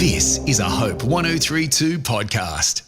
This is a Hope 1032 podcast.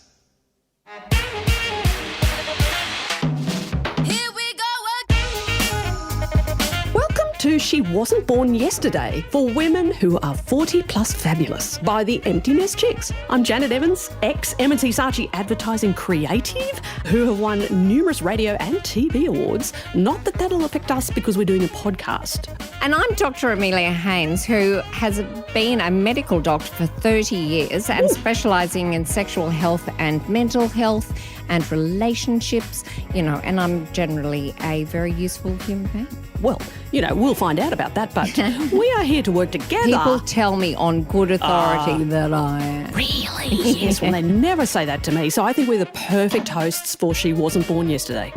To She Wasn't Born Yesterday for women who are 40 plus fabulous by the Empty Nest Chicks. I'm Janet Evans, ex-M&T Saatchi advertising creative who have won numerous radio and TV awards. Not that that'll affect us because we're doing a podcast. And I'm Dr. Amelia Haynes, who has been a medical doctor for 30 years and specialising in sexual health and mental health and relationships, and I'm generally a very useful human being. Well, we'll find out about that, but we are here to work together. People tell me on good authority that I am. Really? Yes, well, they never say that to me, so I think we're the perfect hosts for She Wasn't Born Yesterday.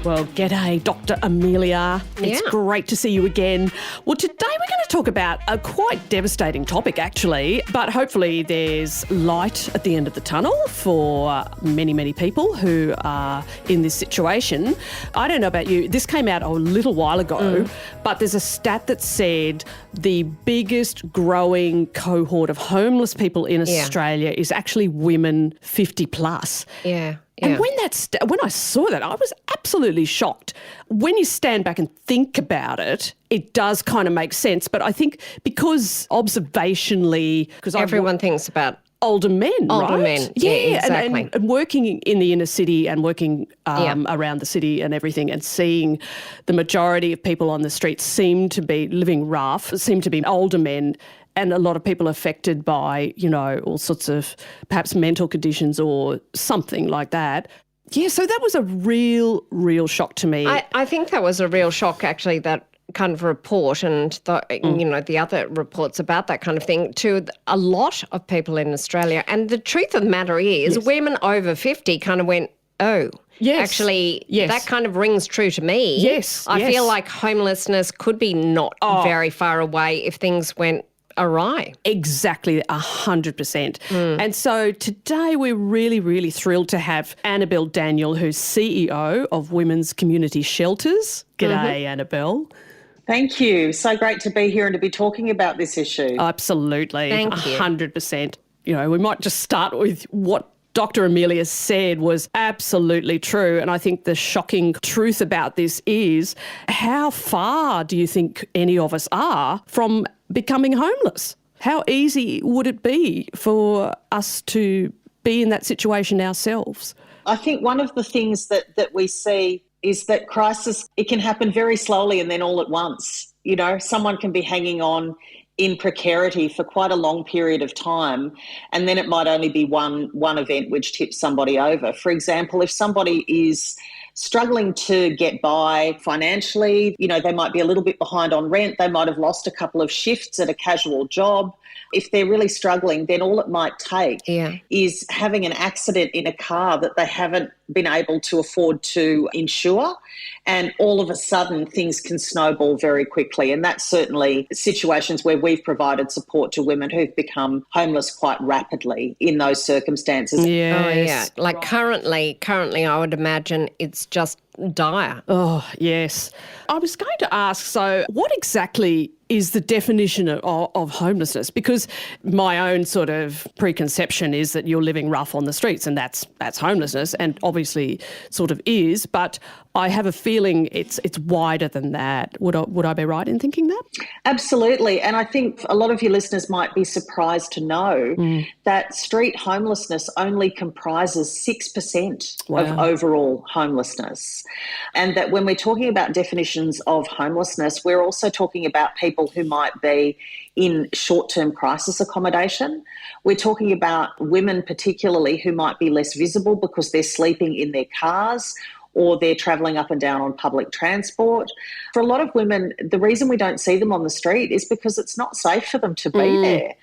Well, g'day, Dr. Amelia. It's great to see you again. Well, today we're going to talk about a quite devastating topic, actually, but hopefully there's light at the end of the tunnel for many, many people who are in this situation. I don't know about you. This came out a little while ago, but there's a stat that said the biggest growing cohort of homeless people in Australia is actually women 50 plus. Yeah. And when I saw that, I was absolutely shocked. When you stand back and think about it, it does kind of make sense. But I think because observationally... because everyone thinks about older men, older right? men, yeah, exactly. And working in the inner city and working around the city and everything and seeing the majority of people on the streets seem to be living rough, seem to be older men, and a lot of people affected by, all sorts of perhaps mental conditions or something like that. Yeah, so that was a real, real shock to me. I think that was a real shock, actually, that kind of report and, the other reports about that kind of thing to a lot of people in Australia. And the truth of the matter is women over 50 kind of went, oh, yes. Actually, that kind of rings true to me. Yes. I feel like homelessness could be not very far away if things went awry. Exactly, 100%. And so today we're really, really thrilled to have Annabelle Daniel, who's CEO of Women's Community Shelters. G'day, Annabelle. Thank you. So great to be here and to be talking about this issue. Absolutely. Thank you. 100%. We might just start with what Dr. Amelia said was absolutely true. And I think the shocking truth about this is how far do you think any of us are from becoming homeless? How easy would it be for us to be in that situation ourselves? I think one of the things that we see is that crisis, it can happen very slowly and then all at once. Someone can be hanging on in precarity for quite a long period of time, and then it might only be one event which tips somebody over. For example, if somebody is struggling to get by financially, they might be a little bit behind on rent, they might have lost a couple of shifts at a casual job. If they're really struggling, then all it might take is having an accident in a car that they haven't been able to afford to insure, and all of a sudden things can snowball very quickly. And that's certainly situations where we've provided support to women who've become homeless quite rapidly in those circumstances. Yes. Oh, yeah. Like currently I would imagine it's just dire. Oh, yes. I was going to ask, so what exactly is the definition of homelessness? Because my own sort of preconception is that you're living rough on the streets and that's homelessness, and obviously sort of is, but I have a feeling it's wider than that. Would I be right in thinking that? Absolutely. And I think a lot of your listeners might be surprised to know that street homelessness only comprises 6% of overall homelessness. And that when we're talking about definitions of homelessness, we're also talking about people who might be in short-term crisis accommodation. We're talking about women particularly who might be less visible because they're sleeping in their cars or they're travelling up and down on public transport. For a lot of women, the reason we don't see them on the street is because it's not safe for them to be there.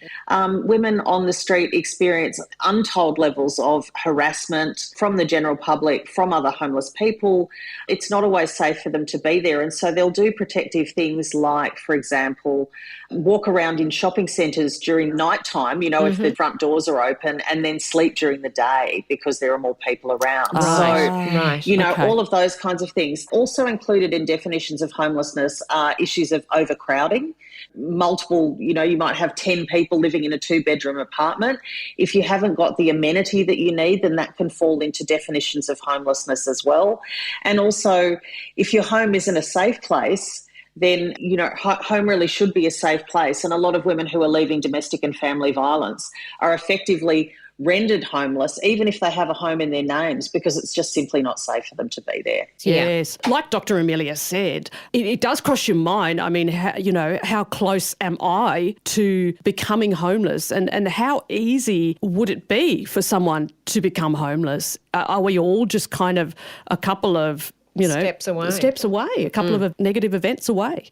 Women on the street experience untold levels of harassment from the general public, from other homeless people. It's not always safe for them to be there. And so they'll do protective things like, for example, walk around in shopping centres during nighttime, if the front doors are open, and then sleep during the day because there are more people around. Right. all of those kinds of things. Also included in definitions of homelessness are issues of overcrowding. Multiple, you might have 10 people living in a 2-bedroom apartment. If you haven't got the amenity that you need, then that can fall into definitions of homelessness as well. And also, if your home isn't a safe place, then, home really should be a safe place. And a lot of women who are leaving domestic and family violence are effectively rendered homeless, even if they have a home in their names, because it's just simply not safe for them to be there. Yes. Like Dr. Amelia said, it does cross your mind. I mean, how close am I to becoming homeless, and how easy would it be for someone to become homeless? Are we all just kind of a couple of steps away, a couple of negative events away?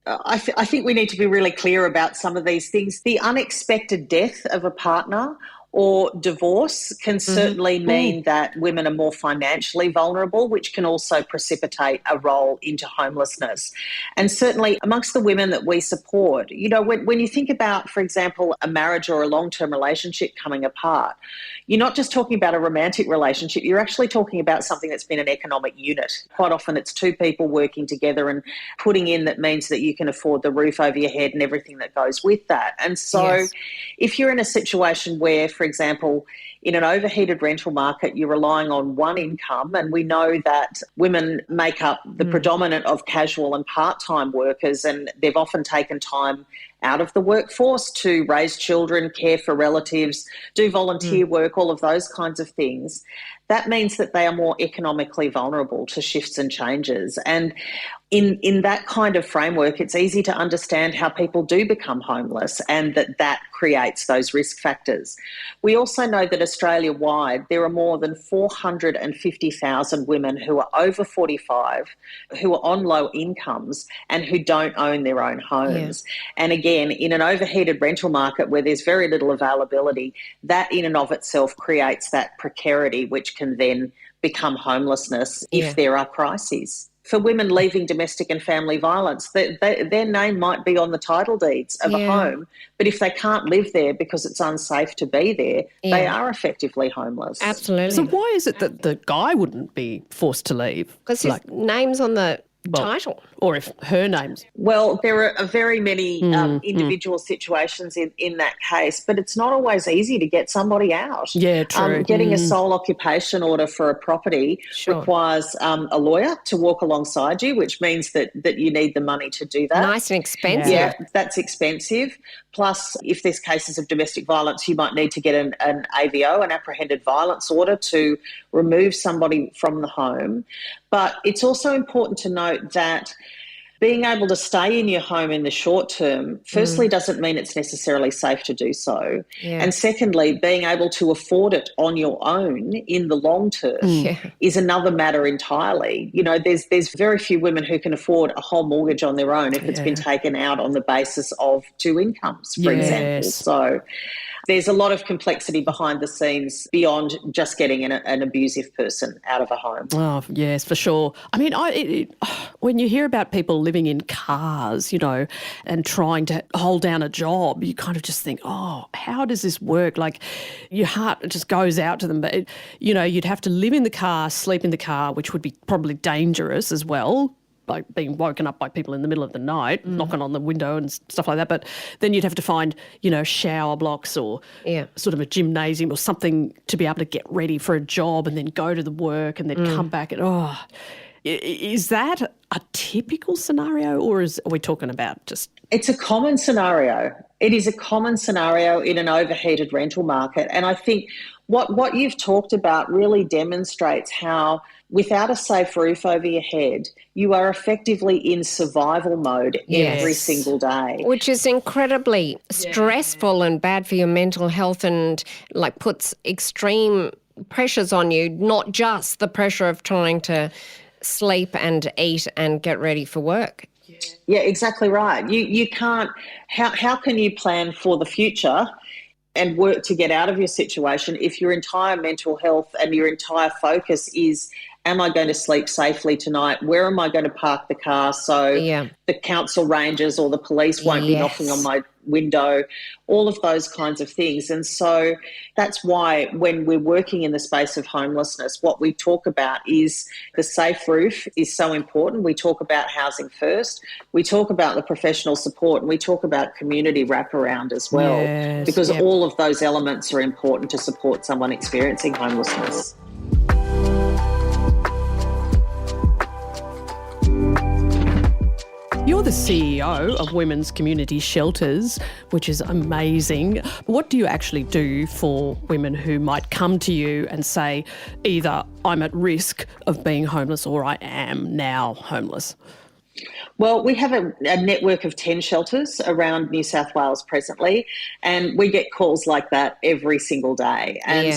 I think we need to be really clear about some of these things. The unexpected death of a partner or divorce can certainly mean that women are more financially vulnerable, which can also precipitate a roll into homelessness. And certainly amongst the women that we support, when you think about, for example, a marriage or a long-term relationship coming apart, you're not just talking about a romantic relationship, you're actually talking about something that's been an economic unit. Quite often it's 2 people working together and putting in that means that you can afford the roof over your head and everything that goes with that. And so if you're in a situation where, for example, in an overheated rental market, you're relying on one income, and we know that women make up the predominant of casual and part-time workers, and they've often taken time out of the workforce to raise children, care for relatives, do volunteer work, all of those kinds of things. That means that they are more economically vulnerable to shifts and changes. And in that kind of framework, it's easy to understand how people do become homeless, and that creates those risk factors. We also know that Australia-wide, there are more than 450,000 women who are over 45, who are on low incomes and who don't own their own homes. And again, in an overheated rental market where there's very little availability, that in and of itself creates that precarity, which can then become homelessness if there are crises. For women leaving domestic and family violence, their name might be on the title deeds of a home, but if they can't live there because it's unsafe to be there, they are effectively homeless. Absolutely. So why is it that the guy wouldn't be forced to leave? Because his name's on the title. Or if her name's... Well, there are very many individual situations in that case, but it's not always easy to get somebody out. Yeah, true. Getting a sole occupation order for a property requires a lawyer to walk alongside you, which means that you need the money to do that. Nice and expensive. Yeah, that's expensive. Plus, if there's cases of domestic violence, you might need to get an AVO, an apprehended violence order, to remove somebody from the home. But it's also important to note that being able to stay in your home in the short term, firstly, doesn't mean it's necessarily safe to do so. Yeah. And secondly, being able to afford it on your own in the long term is another matter entirely. There's very few women who can afford a whole mortgage on their own if it's been taken out on the basis of 2 incomes, for example. So there's a lot of complexity behind the scenes beyond just getting an abusive person out of a home. Oh, yes, for sure. I mean, when you hear about people living in cars, and trying to hold down a job, you kind of just think, oh, how does this work? Like, your heart just goes out to them. But, you'd have to live in the car, sleep in the car, which would be probably dangerous as well, like being woken up by people in the middle of the night, knocking on the window and stuff like that. But then you'd have to find, shower blocks or sort of a gymnasium or something to be able to get ready for a job and then go to the work and then come back. And, is that a typical scenario, or are we talking about just... It's a common scenario. It is a common scenario in an overheated rental market. And I think what you've talked about really demonstrates how, without a safe roof over your head, you are effectively in survival mode every single day. Which is incredibly stressful and bad for your mental health, and puts extreme pressures on you, not just the pressure of trying to sleep and eat and get ready for work. Yeah, exactly right. You can't... How can you plan for the future and work to get out of your situation if your entire mental health and your entire focus is, am I going to sleep safely tonight? Where am I going to park the car so the council rangers or the police won't be knocking on window, all of those kinds of things. And so that's why when we're working in the space of homelessness, what we talk about is the safe roof is so important. We talk about housing first. We talk about the professional support, and we talk about community wraparound as well, because all of those elements are important to support someone experiencing homelessness. You're the CEO of Women's Community Shelters, which is amazing. What do you actually do for women who might come to you and say, either I'm at risk of being homeless or I am now homeless? Well, we have a network of 10 shelters around New South Wales presently, and we get calls like that every single day. And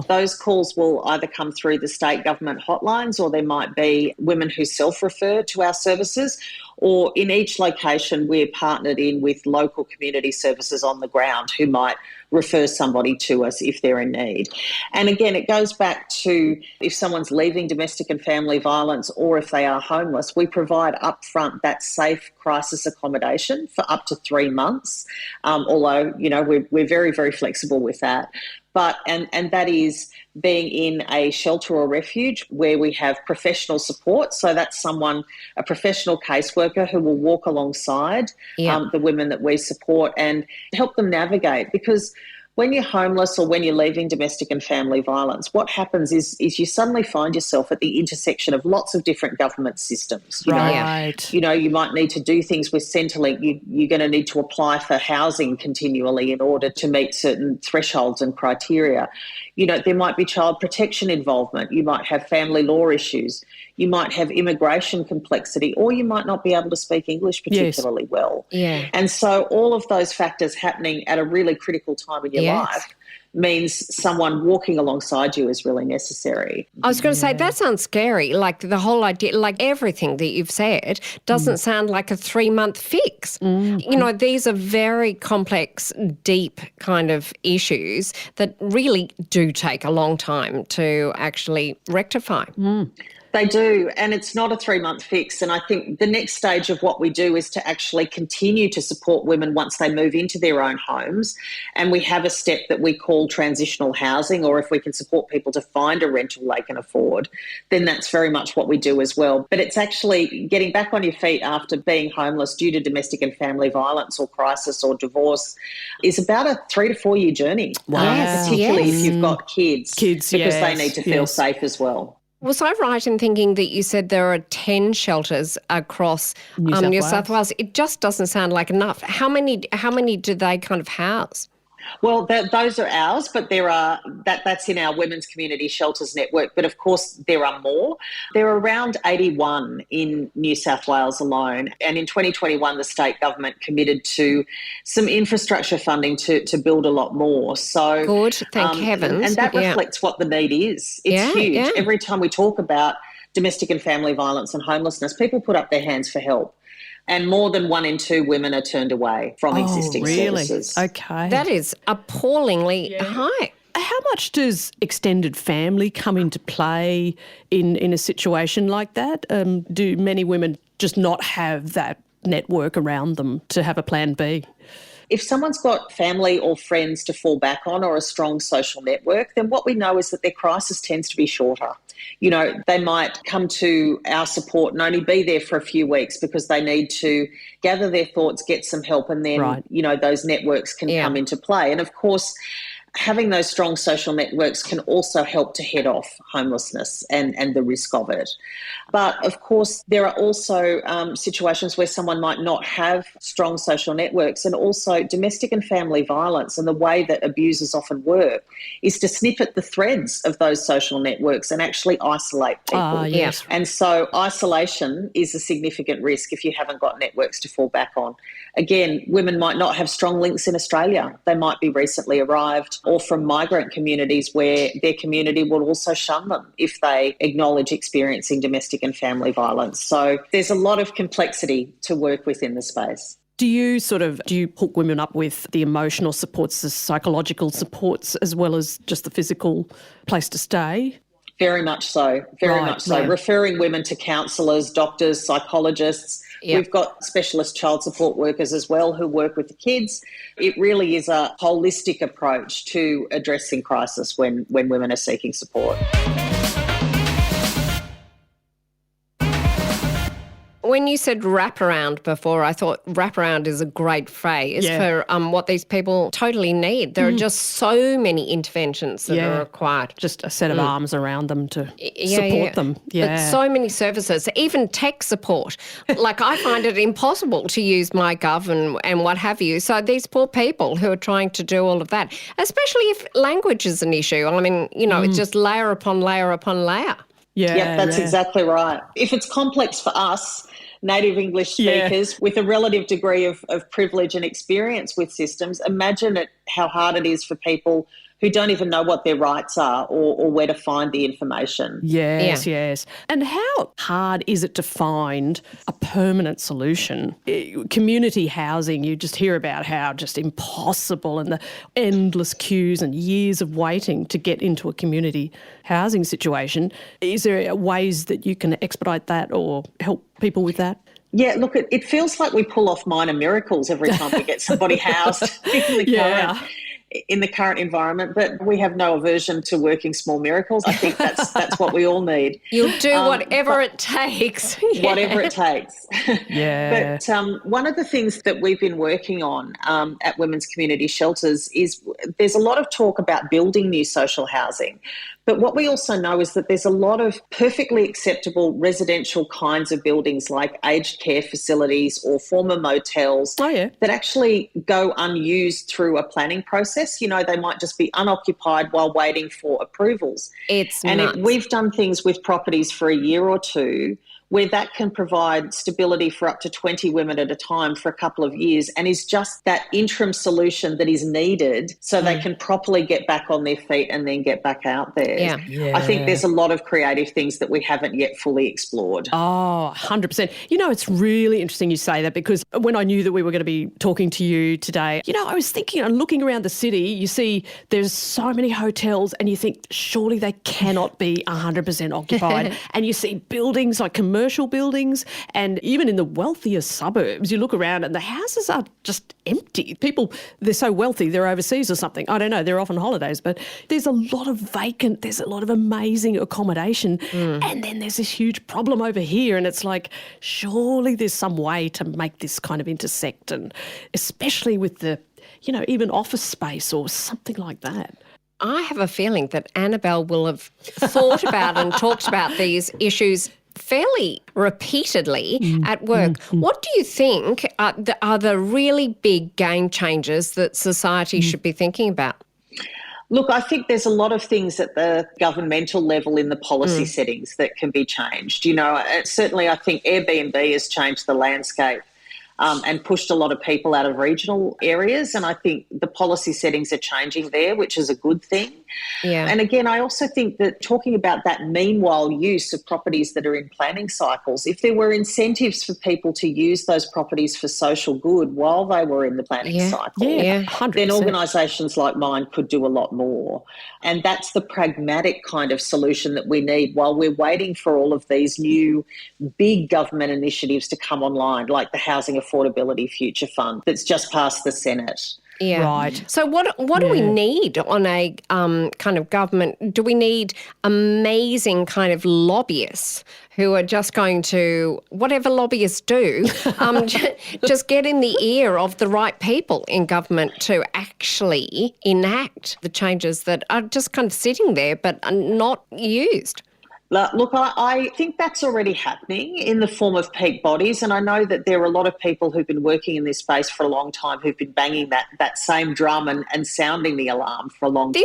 those calls will either come through the state government hotlines, or there might be women who self-refer to our services, or in each location we're partnered in with local community services on the ground who might refer somebody to us if they're in need. And again, it goes back to if someone's leaving domestic and family violence or if they are homeless, we provide upfront that safe crisis accommodation for up to 3 months, although, we're very, very flexible with that. But and that is being in a shelter or refuge where we have professional support. So that's a professional caseworker who will walk alongside the women that we support and help them navigate. Because when you're homeless or when you're leaving domestic and family violence, what happens is you suddenly find yourself at the intersection of lots of different government systems. You know, you might need to do things with Centrelink. You're going to need to apply for housing continually in order to meet certain thresholds and criteria. There might be child protection involvement. You might have family law issues. You might have immigration complexity, or you might not be able to speak English particularly well. Yeah. And so all of those factors happening at a really critical time in your life means someone walking alongside you is really necessary. I was going to say, that sounds scary. Like the whole idea, like everything that you've said doesn't sound like a 3-month fix. These are very complex, deep kind of issues that really do take a long time to actually rectify. They do, and it's not a 3-month fix. And I think the next stage of what we do is to actually continue to support women once they move into their own homes. And we have a step that we call transitional housing, or if we can support people to find a rental they can afford, then that's very much what we do as well. But it's actually getting back on your feet after being homeless due to domestic and family violence or crisis or divorce is about a 3 to 4 year journey. Particularly if you've got kids because they need to feel safe as well. Was I right in thinking that you said there are 10 shelters across New South Wales? It just doesn't sound like enough. How many do they kind of house? Well, those are ours, but that's in our Women's Community Shelters network. But of course, there are more. There are around 81 in New South Wales alone. And in 2021, the state government committed to some infrastructure funding to build a lot more. So good, thank heavens. And that reflects what the need is. It's huge. Yeah. Every time we talk about domestic and family violence and homelessness, people put up their hands for help. And more than 1 in 2 women are turned away from existing services. Okay. That is appallingly high. How much does extended family come into play in a situation like that? Do many women just not have that network around them to have a plan B? If someone's got family or friends to fall back on or a strong social network, then what we know is that their crisis tends to be shorter. They might come to our support and only be there for a few weeks because they need to gather their thoughts, get some help, and then, those networks can come into play. And of course, having those strong social networks can also help to head off homelessness and the risk of it. But of course, there are also situations where someone might not have strong social networks, and also domestic and family violence, and the way that abusers often work is to snip at the threads of those social networks and actually isolate people. Yes. And so isolation is a significant risk if you haven't got networks to fall back on. Again, women might not have strong links in Australia. They might be recently arrived or from migrant communities where their community will also shun them if they acknowledge experiencing domestic and family violence. So there's a lot of complexity to work with in the space. Do you hook women up with the emotional supports, the psychological supports, as well as just the physical place to stay? Very much so, very Right, much so. right. Referring women to counsellors, doctors, psychologists. Yep. We've got specialist child support workers as well who work with the kids. It really is a holistic approach to addressing crisis when women are seeking support. When you said wraparound before, I thought wraparound is a great phrase for what these people totally need. There are just so many interventions that are required. Just a set of arms around them to support them. Yeah. But so many services, even tech support. Like I find it impossible to use MyGov and what have you. So these poor people who are trying to do all of that, especially if language is an issue. I mean, it's just layer upon layer upon layer. Yeah, that's exactly right. If it's complex for us, native English speakers with a relative degree of privilege and experience with systems, imagine how hard it is for people who don't even know what their rights are or where to find the information. Yes. And how hard is it to find a permanent solution? Community housing, you just hear about how just impossible and the endless queues and years of waiting to get into a community housing situation. Is there ways that you can expedite that or help people with that? Yeah, look, it feels like we pull off minor miracles every time we get somebody housed in the current environment, but we have no aversion to working small miracles. I think that's what we all need. You'll do whatever it takes. Whatever it takes. Yeah. But one of the things that we've been working on at Women's Community Shelters is there's a lot of talk about building new social housing. But what we also know is that there's a lot of perfectly acceptable residential kinds of buildings like aged care facilities or former motels that actually go unused through a planning process. They might just be unoccupied while waiting for approvals. It's nuts. We've done things with properties for a year or two where that can provide stability for up to 20 women at a time for a couple of years and is just that interim solution that is needed so they can properly get back on their feet and then get back out there. Yeah. I think there's a lot of creative things that we haven't yet fully explored. Oh, 100%. It's really interesting you say that because when I knew that we were going to be talking to you today, I was thinking and looking around the city, you see there's so many hotels and you think surely they cannot be 100% occupied. And you see buildings like commercial buildings, and even in the wealthiest suburbs, you look around and the houses are just empty. People, they're so wealthy, they're overseas or something. I don't know, they're off on holidays, but there's a lot of vacant, there's a lot of amazing accommodation. And then there's this huge problem over here, and it's like, surely there's some way to make this kind of intersect, and especially with the, even office space or something like that. I have a feeling that Annabelle will have thought about and talked about these issues fairly repeatedly at work. What do you think are the really big game changers that society should be thinking about? Look, I think there's a lot of things at the governmental level in the policy settings that can be changed. Certainly I think Airbnb has changed the landscape and pushed a lot of people out of regional areas. And I think the policy settings are changing there, which is a good thing. Yeah. And again, I also think that talking about that meanwhile use of properties that are in planning cycles, if there were incentives for people to use those properties for social good while they were in the planning cycle, then organisations like mine could do a lot more. And that's the pragmatic kind of solution that we need while we're waiting for all of these new big government initiatives to come online, like the Housing Affordability Future Fund that's just passed the Senate. Yeah. Right. So what do we need on a kind of government? Do we need amazing kind of lobbyists who are just going to, whatever lobbyists do, just get in the ear of the right people in government to actually enact the changes that are just kind of sitting there but are not used? Look, I think that's already happening in the form of peak bodies, and I know that there are a lot of people who've been working in this space for a long time who've been banging that same drum and sounding the alarm for a long time.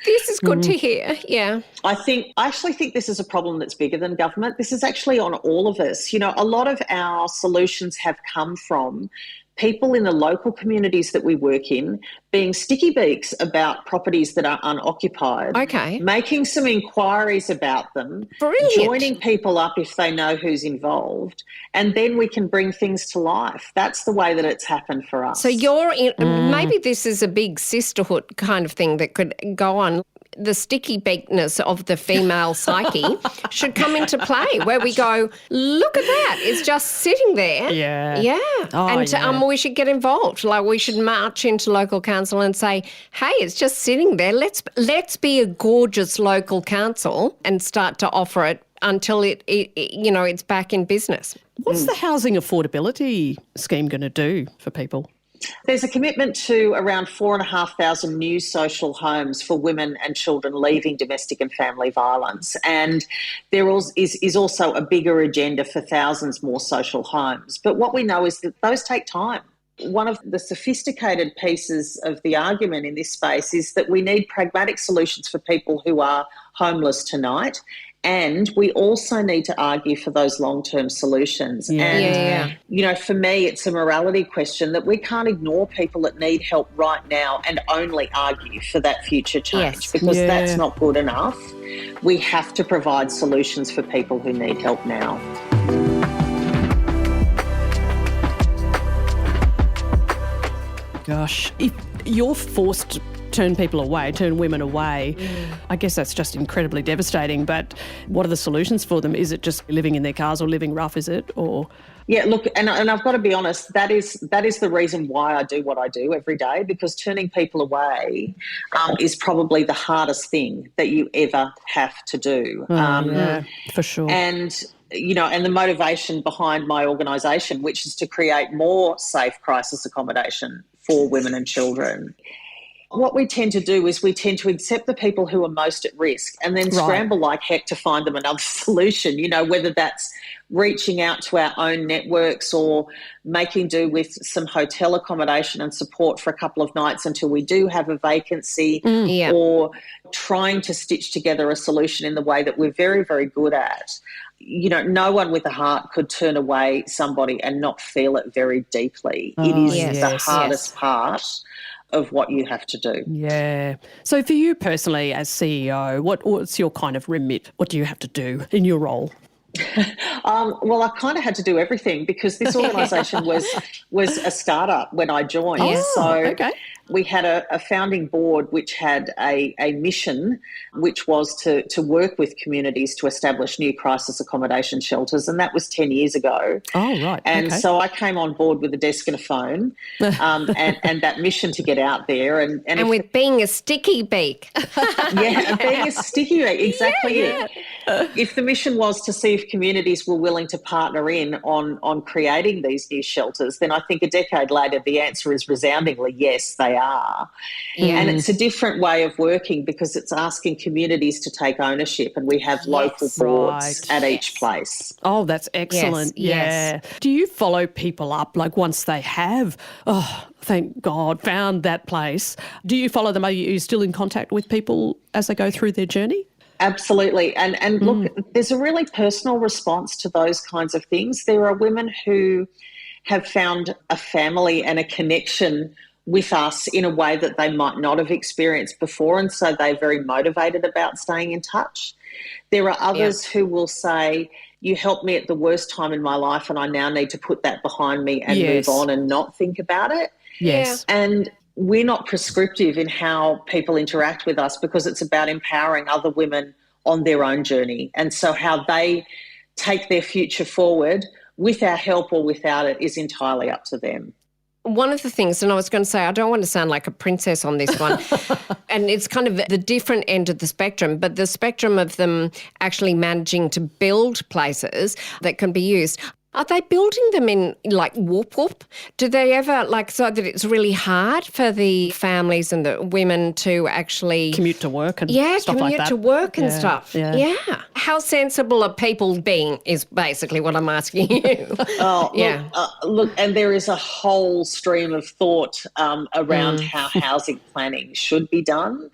This is good to hear, yeah. I actually think this is a problem that's bigger than government. This is actually on all of us. A lot of our solutions have come from people in the local communities that we work in being sticky beaks about properties that are unoccupied. Okay. Making some inquiries about them. Brilliant. Joining people up if they know who's involved, and then we can bring things to life. That's the way that it's happened for us. So maybe this is a big sisterhood kind of thing that could go on. the sticky beakness of the female psyche should come into play, where we go, look at that, it's just sitting there. Yeah. Yeah. Oh, and yeah. we should get involved. Like, we should march into local council and say, hey, it's just sitting there. Let's be a gorgeous local council and start to offer it until it's back in business. What's the housing affordability scheme going to do for people? There's a commitment to around 4,500 new social homes for women and children leaving domestic and family violence. And there is also a bigger agenda for thousands more social homes. But what we know is that those take time. One of the sophisticated pieces of the argument in this space is that we need pragmatic solutions for people who are homeless tonight. And we also need to argue for those long-term solutions. Yeah. And, for me, it's a morality question that we can't ignore people that need help right now and only argue for that future change, because that's not good enough. We have to provide solutions for people who need help now. Gosh, if you're forced to turn women away, I guess that's just incredibly devastating. But what are the solutions for them? Is it just living in their cars or living rough, is it? Or... Yeah, look, and I've got to be honest, that is the reason why I do what I do every day, because turning people away is probably the hardest thing that you ever have to do. Yeah, for sure. And and the motivation behind my organisation, which is to create more safe crisis accommodation for women and children. What we tend to do is we tend to accept the people who are most at risk and then scramble like heck to find them another solution, whether that's reaching out to our own networks or making do with some hotel accommodation and support for a couple of nights until we do have a vacancy, or trying to stitch together a solution in the way that we're very, very good at. No one with a heart could turn away somebody and not feel it very deeply. It is the hardest part of what you have to do. Yeah. So for you personally as CEO, what's your kind of remit? What do you have to do in your role? Well, I kind of had to do everything because this organisation was a startup when I joined. Okay. We had a founding board which had a mission, which was to work with communities to establish new crisis accommodation shelters, and that was 10 years ago. Oh, right. And so I came on board with a desk and a phone and that mission to get out there. And with being a sticky beak. Being a sticky beak, exactly it. If the mission was to see if communities were willing to partner in on creating these new shelters, then I think a decade later the answer is resoundingly yes, they are. And it's a different way of working because it's asking communities to take ownership, and we have local boards at each place. Oh, that's excellent. Yes. Do you follow people up, like once they have, thank God, found that place? Do you follow them? Are you still in contact with people as they go through their journey? Absolutely. And look, there's a really personal response to those kinds of things. There are women who have found a family and a connection with us in a way that they might not have experienced before, and so they're very motivated about staying in touch. There are others who will say, you helped me at the worst time in my life and I now need to put that behind me and move on and not think about it. Yes. And we're not prescriptive in how people interact with us because it's about empowering other women on their own journey. And so how they take their future forward with our help or without it is entirely up to them. One of the things, and I was going to say, I don't want to sound like a princess on this one, and it's kind of the different end of the spectrum, but the spectrum of them actually managing to build places that can be used. Are they building them in like whoop? Do they ever so that it's really hard for the families and the women to actually commute to work and stuff like that? Yeah, commute to work and stuff. Yeah. How sensible are people being is basically what I'm asking you. Look, and there is a whole stream of thought around how housing planning should be done.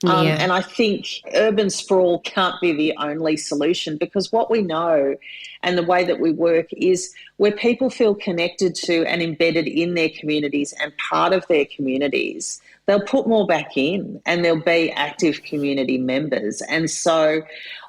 And I think urban sprawl can't be the only solution, because what we know and the way that we work is where people feel connected to and embedded in their communities and part of their communities, they'll put more back in and they'll be active community members. And so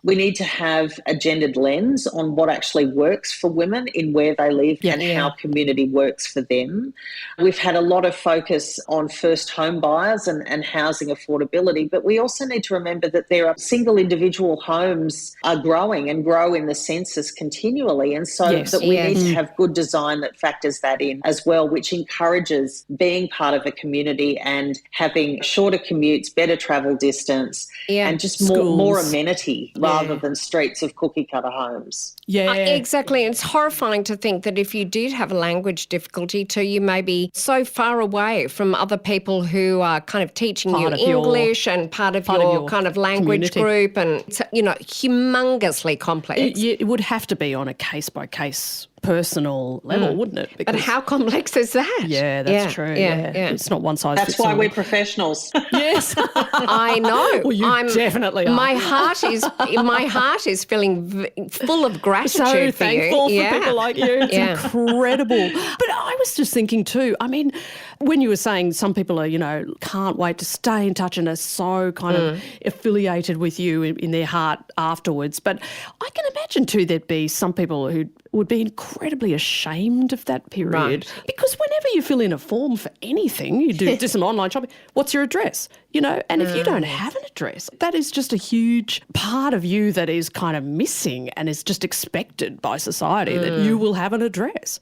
we need to have a gendered lens on what actually works for women in where they live and how community works for them. We've had a lot of focus on first home buyers and housing affordability, but we also need to remember that there are single individual homes are growing and grow in the census continually. And so that we need to have good design that factors that in as well, which encourages being part of a community and having shorter commutes, better travel distance, and just more amenity rather than streets of cookie-cutter homes. Yeah. Exactly. It's horrifying to think that if you did have a language difficulty too, you may be so far away from other people who are kind of teaching you English and part of your kind of language group, and it's, humongously complex. It would have to be on a case-by-case personal level, wouldn't it? But how complex is that? Yeah, that's true. Yeah. It's not one size fits all. That's why we're professionals. Yes. I know. Well, you definitely are. My heart is feeling full of gratitude so for you. thankful for people like you. It's incredible. But I was just thinking too, I mean, when you were saying some people are, can't wait to stay in touch and are so kind of affiliated with you in their heart afterwards. But I can imagine too there'd be some people who would be incredibly ashamed of that period. Right. Because whenever you fill in a form for anything, you do some online shopping, what's your address? And if you don't have an address, that is just a huge part of you that is kind of missing and is just expected by society that you will have an address.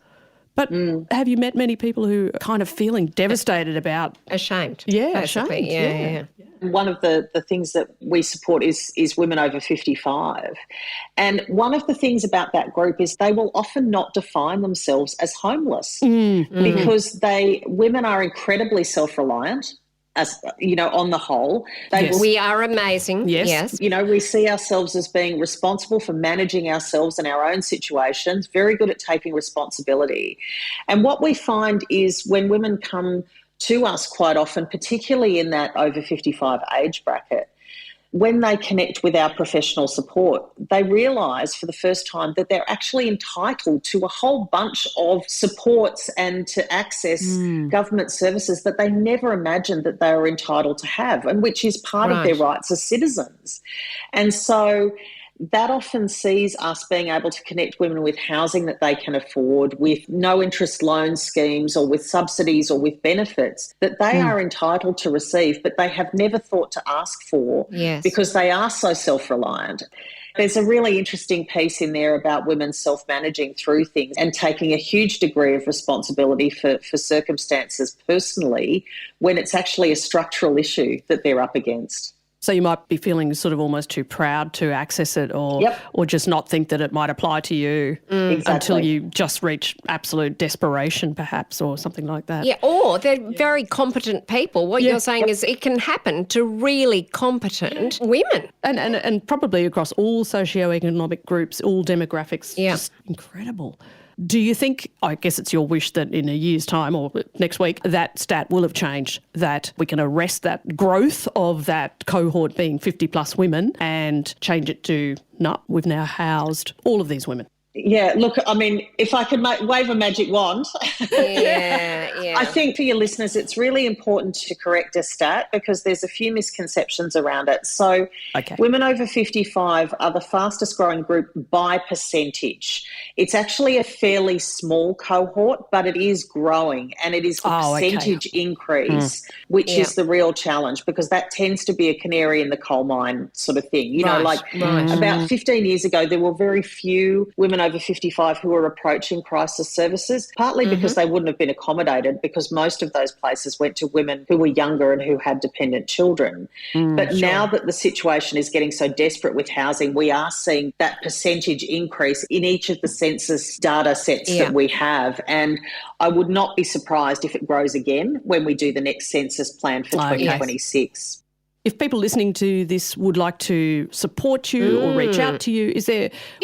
But have you met many people who are kind of feeling devastated about... Ashamed. Yeah, basically. ashamed. Yeah. One of the things that we support is women over 55. And one of the things about that group is they will often not define themselves as homeless because women are incredibly self-reliant. As on the whole, we are amazing. Yes. We see ourselves as being responsible for managing ourselves and our own situations, very good at taking responsibility. And what we find is when women come to us quite often, particularly in that over 55 age bracket, when they connect with our professional support, they realise for the first time that they're actually entitled to a whole bunch of supports and to access government services that they never imagined that they were entitled to have, and which is part of their rights as citizens. And so that often sees us being able to connect women with housing that they can afford, with no-interest loan schemes or with subsidies or with benefits that they are entitled to receive, but they have never thought to ask for because they are so self-reliant. There's a really interesting piece in there about women self-managing through things and taking a huge degree of responsibility for circumstances personally when it's actually a structural issue that they're up against. So you might be feeling sort of almost too proud to access it or just not think that it might apply to you until you just reach absolute desperation perhaps or something like that. Yeah, or they're very competent people. What you're saying is it can happen to really competent women. And probably across all socioeconomic groups, all demographics, just incredible. Do you think, I guess it's your wish that in a year's time or next week, that stat will have changed, that we can arrest that growth of that cohort being 50 plus women and change it to, no, we've now housed all of these women? Yeah, look, I mean, if I could wave a magic wand, I think for your listeners, it's really important to correct a stat because there's a few misconceptions around it. So women over 55 are the fastest growing group by percentage. It's actually a fairly small cohort, but it is growing, and it is the percentage increase, which is the real challenge because that tends to be a canary in the coal mine sort of thing. About 15 years ago, there were very few women over 55 who were approaching crisis services, partly because they wouldn't have been accommodated because most of those places went to women who were younger and who had dependent children. But now that the situation is getting so desperate with housing, we are seeing that percentage increase in each of the census data sets that we have. And I would not be surprised if it grows again when we do the next census plan for 2026. If people listening to this would like to support you or reach out to you,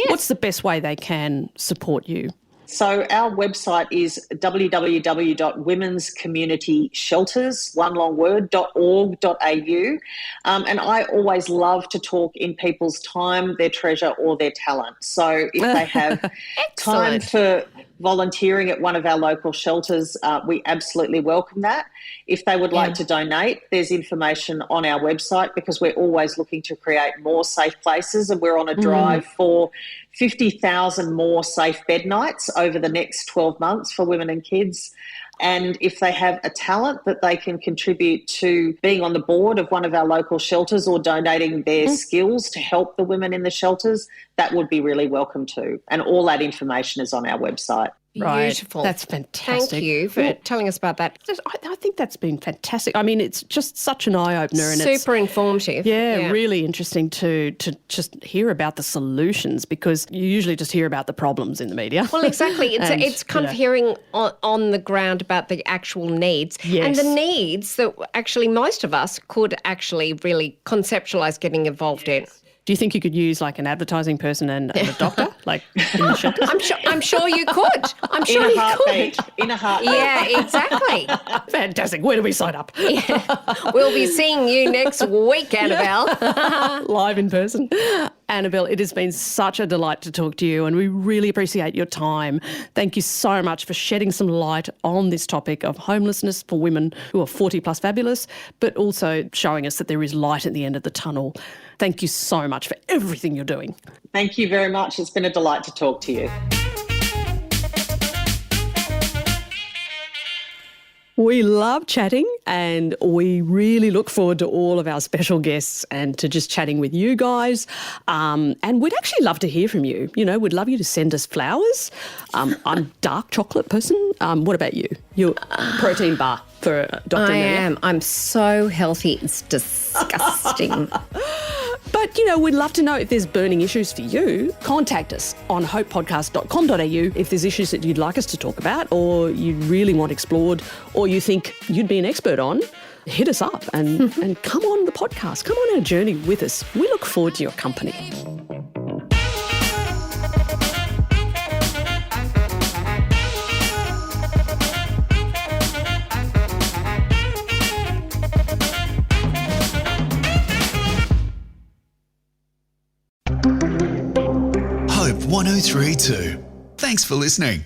what's the best way they can support you? So our website is www.womenscommunityshelters.org.au. And I always love to talk in people's time, their treasure or their talent. So if they have time for volunteering at one of our local shelters, we absolutely welcome that. If they would like to donate, there's information on our website, because we're always looking to create more safe places, and we're on a drive for 50,000 more safe bed nights over the next 12 months for women and kids. And if they have a talent that they can contribute to being on the board of one of our local shelters or donating their skills to help the women in the shelters, that would be really welcome too. And all that information is on our website. Beautiful. Right. That's fantastic. Thank you for telling us about that. I think that's been fantastic. I mean, it's just such an eye-opener. And Super informative. Yeah, really interesting to just hear about the solutions, because you usually just hear about the problems in the media. Well, exactly. It's kind of hearing on the ground about the actual needs. Yes. And the needs that actually most of us could actually really conceptualise getting involved in. Do you think you could use like an advertising person and a doctor, like in the shelters? I'm sure you could. I'm sure In a you heartbeat. could. In a heartbeat. Yeah, exactly. Fantastic. Where do we sign up? We'll be seeing you next week, Annabelle. Live in person. Annabelle, it has been such a delight to talk to you, and we really appreciate your time. Thank you so much for shedding some light on this topic of homelessness for women who are 40 plus fabulous, but also showing us that there is light at the end of the tunnel. Thank you so much for everything you're doing. Thank you very much. It's been a delight to talk to you. We love chatting, and we really look forward to all of our special guests and to just chatting with you guys. And we'd actually love to hear from you. You know, we'd love you to send us flowers. I'm a dark chocolate person. What about you? You're protein bar for Dr. Amelia. I am. I'm so healthy. It's disgusting. But, you know, we'd love to know if there's burning issues for you. Contact us on hopepodcast.com.au if there's issues that you'd like us to talk about, or you really want explored, or you think you'd be an expert on. Hit us up and come on the podcast. Come on our journey with us. We look forward to your company. Hope 1032. Thanks for listening.